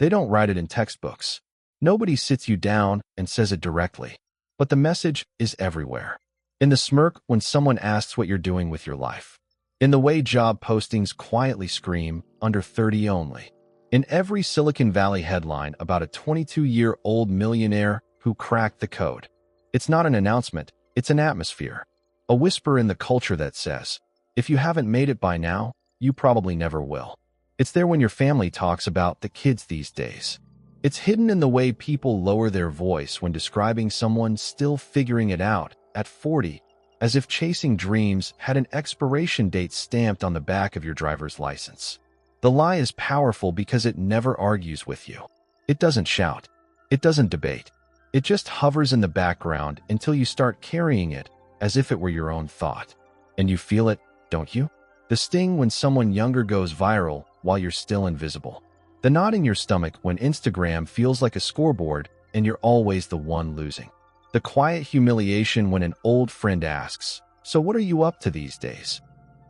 They don't write it in textbooks. Nobody sits you down and says it directly. But the message is everywhere. In the smirk when someone asks what you're doing with your life. In the way job postings quietly scream, under 30 only. In every Silicon Valley headline about a 22-year-old millionaire who cracked the code. It's not an announcement, it's an atmosphere. A whisper in the culture that says, if you haven't made it by now, you probably never will. It's there when your family talks about the kids these days. It's hidden in the way people lower their voice when describing someone still figuring it out at 40, as if chasing dreams had an expiration date stamped on the back of your driver's license. The lie is powerful because it never argues with you. It doesn't shout. It doesn't debate. It just hovers in the background until you start carrying it as if it were your own thought. And you feel it, don't you? The sting when someone younger goes viral while you're still invisible. The knot in your stomach when Instagram feels like a scoreboard and you're always the one losing. The quiet humiliation when an old friend asks, "So what are you up to these days?"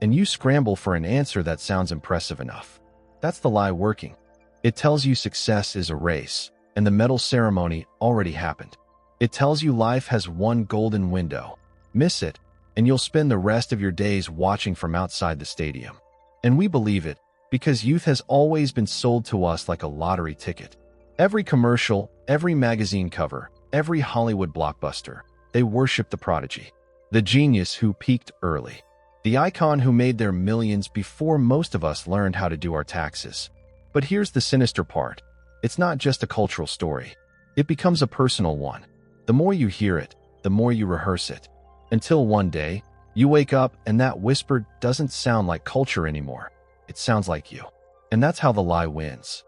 And you scramble for an answer that sounds impressive enough. That's the lie working. It tells you success is a race, and the medal ceremony already happened. It tells you life has one golden window. Miss it, and you'll spend the rest of your days watching from outside the stadium. And we believe it, because youth has always been sold to us like a lottery ticket. Every commercial, every magazine cover, every Hollywood blockbuster, they worship the prodigy. The genius who peaked early. The icon who made their millions before most of us learned how to do our taxes. But here's the sinister part. It's not just a cultural story. It becomes a personal one. The more you hear it, the more you rehearse it. Until one day, you wake up and that whisper doesn't sound like culture anymore. It sounds like you. And that's how the lie wins.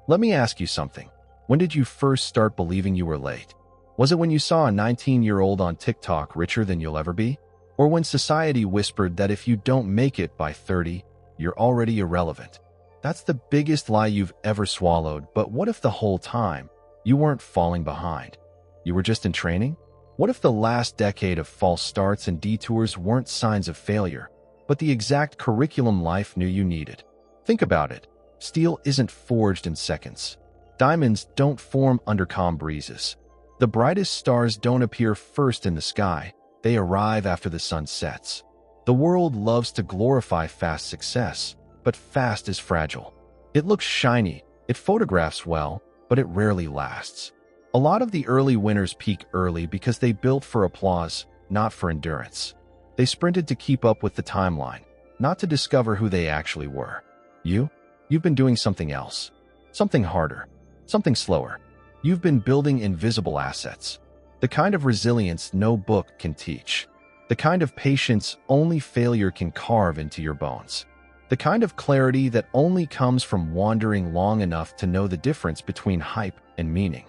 Let me ask you something. When did you first start believing you were late? Was it when you saw a 19-year-old on TikTok richer than you'll ever be? Or when society whispered that if you don't make it by 30, you're already irrelevant? That's the biggest lie you've ever swallowed, but what if the whole time you weren't falling behind? You were just in training? What if the last decade of false starts and detours weren't signs of failure, but the exact curriculum life knew you needed? Think about it. Steel isn't forged in seconds. Diamonds don't form under calm breezes. The brightest stars don't appear first in the sky. They arrive after the sun sets. The world loves to glorify fast success, but fast is fragile. It looks shiny, it photographs well, but it rarely lasts. A lot of the early winners peak early because they built for applause, not for endurance. They sprinted to keep up with the timeline, not to discover who they actually were. You've been doing something else. Something harder. Something slower. You've been building invisible assets. The kind of resilience no book can teach. The kind of patience only failure can carve into your bones. The kind of clarity that only comes from wandering long enough to know the difference between hype and meaning.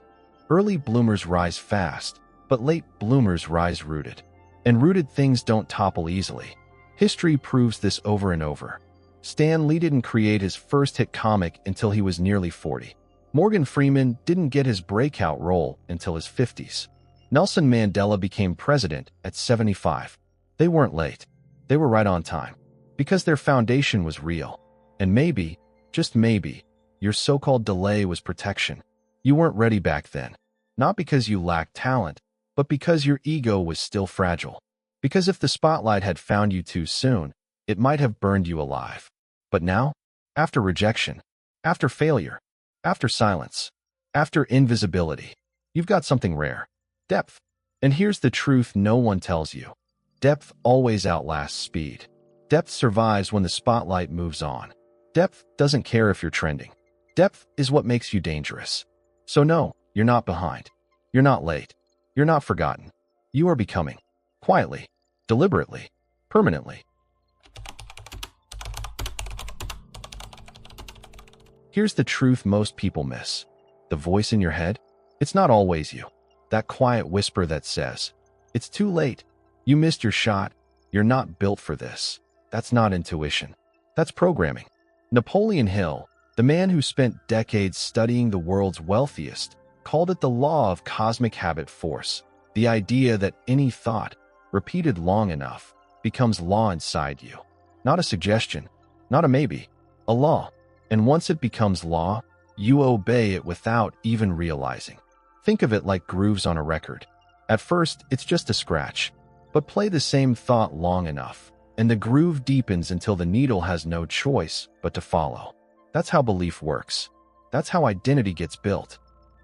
Early bloomers rise fast, but late bloomers rise rooted. And rooted things don't topple easily. History proves this over and over. Stan Lee didn't create his first hit comic until he was nearly 40. Morgan Freeman didn't get his breakout role until his 50s. Nelson Mandela became president at 75. They weren't late. They were right on time. Because their foundation was real. And maybe, just maybe, your so-called delay was protection. You weren't ready back then. Not because you lacked talent, but because your ego was still fragile. Because if the spotlight had found you too soon, it might have burned you alive. But now, after rejection, after failure, after silence, after invisibility, you've got something rare. Depth. And here's the truth no one tells you. Depth always outlasts speed. Depth survives when the spotlight moves on. Depth doesn't care if you're trending. Depth is what makes you dangerous. So no, you're not behind. You're not late. You're not forgotten. You are becoming. Quietly. Deliberately. Permanently. Here's the truth most people miss. The voice in your head? It's not always you. That quiet whisper that says, "It's too late. You missed your shot. You're not built for this." That's not intuition. That's programming. Napoleon Hill, the man who spent decades studying the world's wealthiest, called it the law of cosmic habit force, the idea that any thought, repeated long enough, becomes law inside you. Not a suggestion, Not a maybe, a law. And once it becomes law, you obey it without even realizing. Think of it like grooves on a record. At first, it's just a scratch, but play the same thought long enough, and the groove deepens until the needle has no choice but to follow. That's how belief works. That's how identity gets built.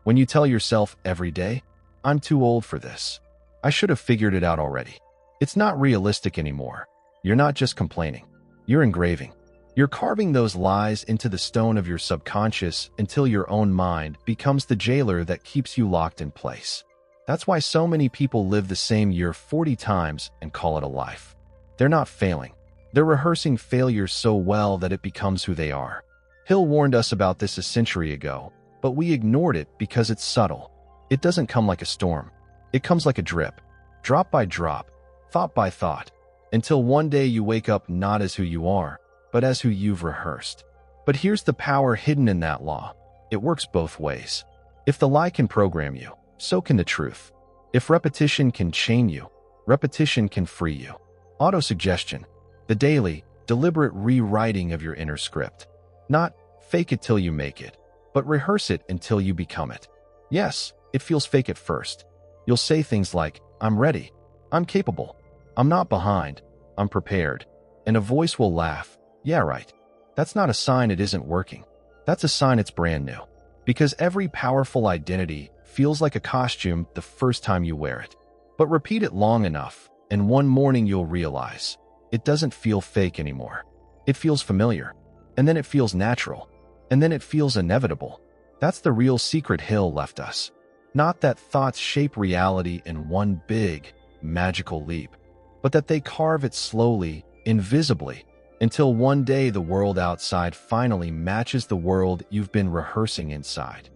When you tell yourself every day, "I'm too old for this. I should have figured it out already." It's not realistic anymore. You're not just complaining. You're engraving. You're carving those lies into the stone of your subconscious until your own mind becomes the jailer that keeps you locked in place. That's why so many people live the same year 40 times and call it a life. They're not failing. They're rehearsing failure so well that it becomes who they are. Hill warned us about this a century ago, but we ignored it because it's subtle. It doesn't come like a storm. It comes like a drip, drop by drop, thought by thought, until one day you wake up not as who you are, but as who you've rehearsed. But here's the power hidden in that law. It works both ways. If the lie can program you, so can the truth. If repetition can chain you, repetition can free you. Autosuggestion, the daily, deliberate rewriting of your inner script. Not fake it till you make it, but rehearse it until you become it. Yes, it feels fake at first. You'll say things like, "I'm ready. I'm capable. I'm not behind. I'm prepared." And a voice will laugh. "Yeah, right." That's not a sign it isn't working. That's a sign it's brand new. Because every powerful identity feels like a costume the first time you wear it. But repeat it long enough, and one morning you'll realize it doesn't feel fake anymore. It feels familiar. And then it feels natural. And then it feels inevitable. That's the real secret Hill left us. Not that thoughts shape reality in one big, magical leap, but that they carve it slowly, invisibly, until one day the world outside finally matches the world you've been rehearsing inside.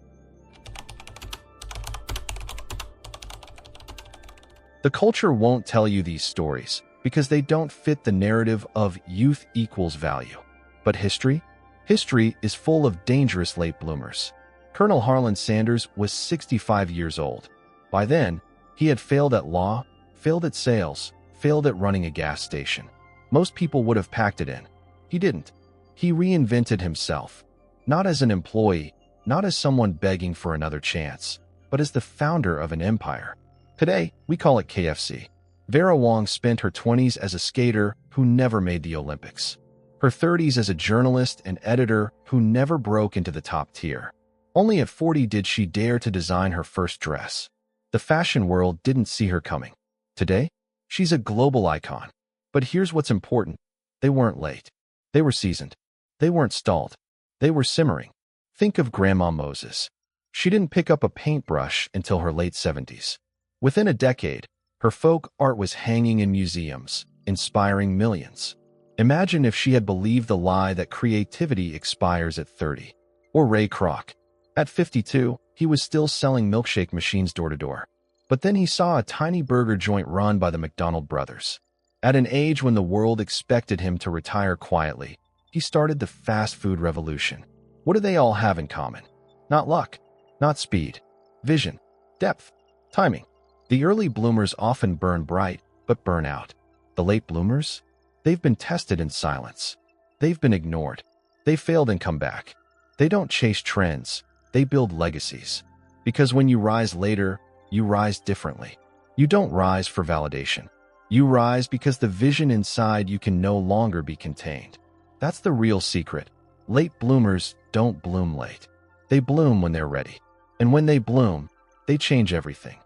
The culture won't tell you these stories because they don't fit the narrative of youth equals value. But history? History is full of dangerous late bloomers. Colonel Harlan Sanders was 65 years old. By then, he had failed at law, failed at sales, failed at running a gas station. Most people would have packed it in. He didn't. He reinvented himself, not as an employee, not as someone begging for another chance, but as the founder of an empire. Today, we call it KFC. Vera Wang spent her 20s as a skater who never made the Olympics. Her 30s as a journalist and editor who never broke into the top tier. Only at 40 did she dare to design her first dress. The fashion world didn't see her coming. Today, she's a global icon. But here's what's important. They weren't late. They were seasoned. They weren't stalled. They were simmering. Think of Grandma Moses. She didn't pick up a paintbrush until her late 70s. Within a decade, her folk art was hanging in museums, inspiring millions. Imagine if she had believed the lie that creativity expires at 30. Or Ray Kroc. At 52, he was still selling milkshake machines door to door. But then he saw a tiny burger joint run by the McDonald brothers. At an age when the world expected him to retire quietly, he started the fast food revolution. What do they all have in common? Not luck, not speed, vision, depth, timing. The early bloomers often burn bright, but burn out. The late bloomers? They've been tested in silence. They've been ignored. They failed and come back. They don't chase trends. They build legacies. Because when you rise later, you rise differently. You don't rise for validation. You rise because the vision inside you can no longer be contained. That's the real secret. Late bloomers don't bloom late. They bloom when they're ready. And when they bloom, they change everything.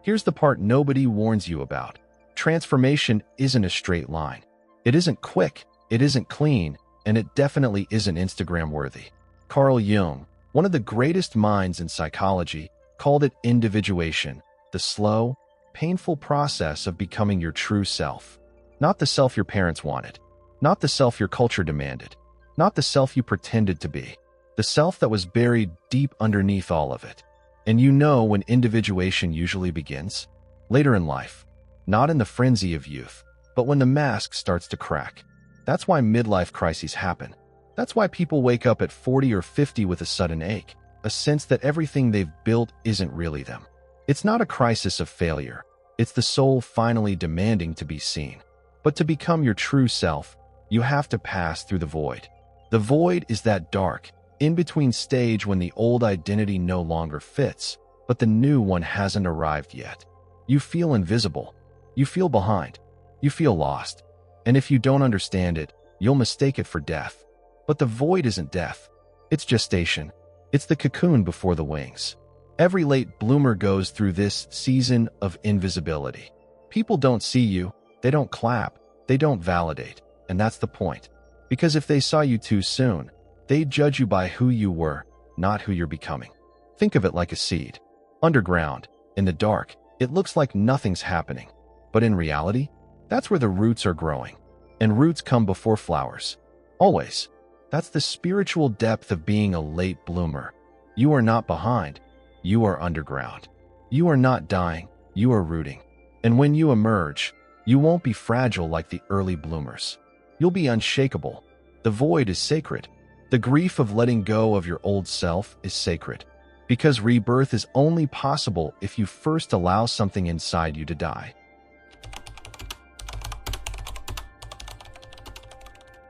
Here's the part nobody warns you about. Transformation isn't a straight line. It isn't quick, it isn't clean, and it definitely isn't Instagram-worthy. Carl Jung, one of the greatest minds in psychology, called it individuation, the slow, painful process of becoming your true self. Not the self your parents wanted, not the self your culture demanded, not the self you pretended to be, the self that was buried deep underneath all of it. And you know when individuation usually begins? Later in life. Not in the frenzy of youth, but when the mask starts to crack. That's why midlife crises happen. That's why people wake up at 40 or 50 with a sudden ache, a sense that everything they've built isn't really them. It's not a crisis of failure. It's the soul finally demanding to be seen. But to become your true self, you have to pass through the void. The void is that dark, in-between stage when the old identity no longer fits, but the new one hasn't arrived yet. You feel invisible. You feel behind. You feel lost. And if you don't understand it, you'll mistake it for death. But the void isn't death. It's gestation. It's the cocoon before the wings. Every late bloomer goes through this season of invisibility. People don't see you. They don't clap. They don't validate. And that's the point. Because if they saw you too soon, they'd judge you by who you were, not who you're becoming. Think of it like a seed. Underground, in the dark, it looks like nothing's happening. But in reality, that's where the roots are growing. And roots come before flowers. Always. That's the spiritual depth of being a late bloomer. You are not behind. You are underground. You are not dying. You are rooting. And when you emerge, you won't be fragile like the early bloomers. You'll be unshakable. The void is sacred. The grief of letting go of your old self is sacred. Because rebirth is only possible if you first allow something inside you to die.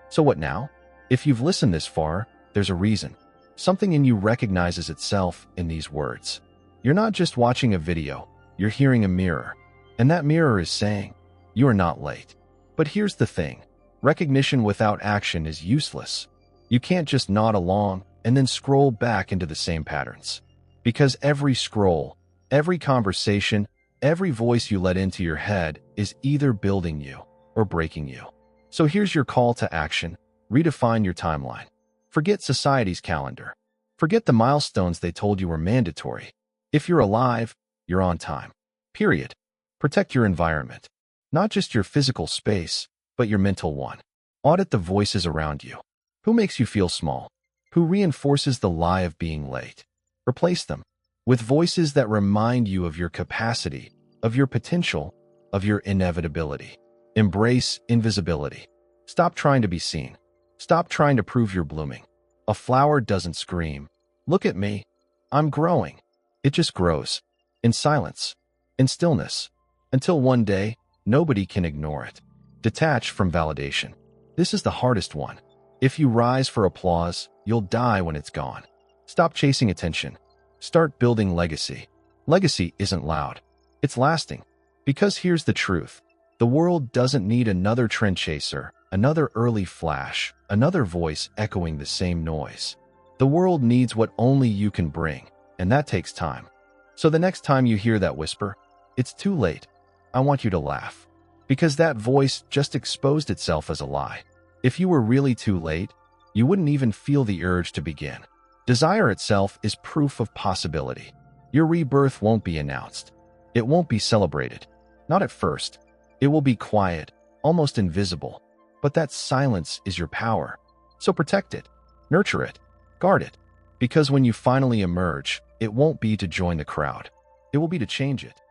So what now? If you've listened this far, there's a reason. Something in you recognizes itself in these words. You're not just watching a video, you're hearing a mirror. And that mirror is saying, you are not late. But here's the thing. Recognition without action is useless. You can't just nod along and then scroll back into the same patterns. Because every scroll, every conversation, every voice you let into your head is either building you or breaking you. So here's your call to action. Redefine your timeline. Forget society's calendar. Forget the milestones they told you were mandatory. If you're alive, you're on time. Period. Protect your environment. Not just your physical space, but your mental one. Audit the voices around you. Who makes you feel small? Who reinforces the lie of being late? Replace them with voices that remind you of your capacity, of your potential, of your inevitability. Embrace invisibility. Stop trying to be seen. Stop trying to prove you're blooming. A flower doesn't scream, "Look at me, I'm growing." It just grows. In silence. In stillness. Until one day, nobody can ignore it. Detach from validation. This is the hardest one. If you rise for applause, you'll die when it's gone. Stop chasing attention. Start building legacy. Legacy isn't loud. It's lasting. Because here's the truth. The world doesn't need another trend chaser, another early flash, another voice echoing the same noise. The world needs what only you can bring, and that takes time. So the next time you hear that whisper, "It's too late," I want you to laugh. Because that voice just exposed itself as a lie. If you were really too late, you wouldn't even feel the urge to begin. Desire itself is proof of possibility. Your rebirth won't be announced. It won't be celebrated. Not at first. It will be quiet, almost invisible. But that silence is your power. So protect it. Nurture it. Guard it. Because when you finally emerge, it won't be to join the crowd. It will be to change it.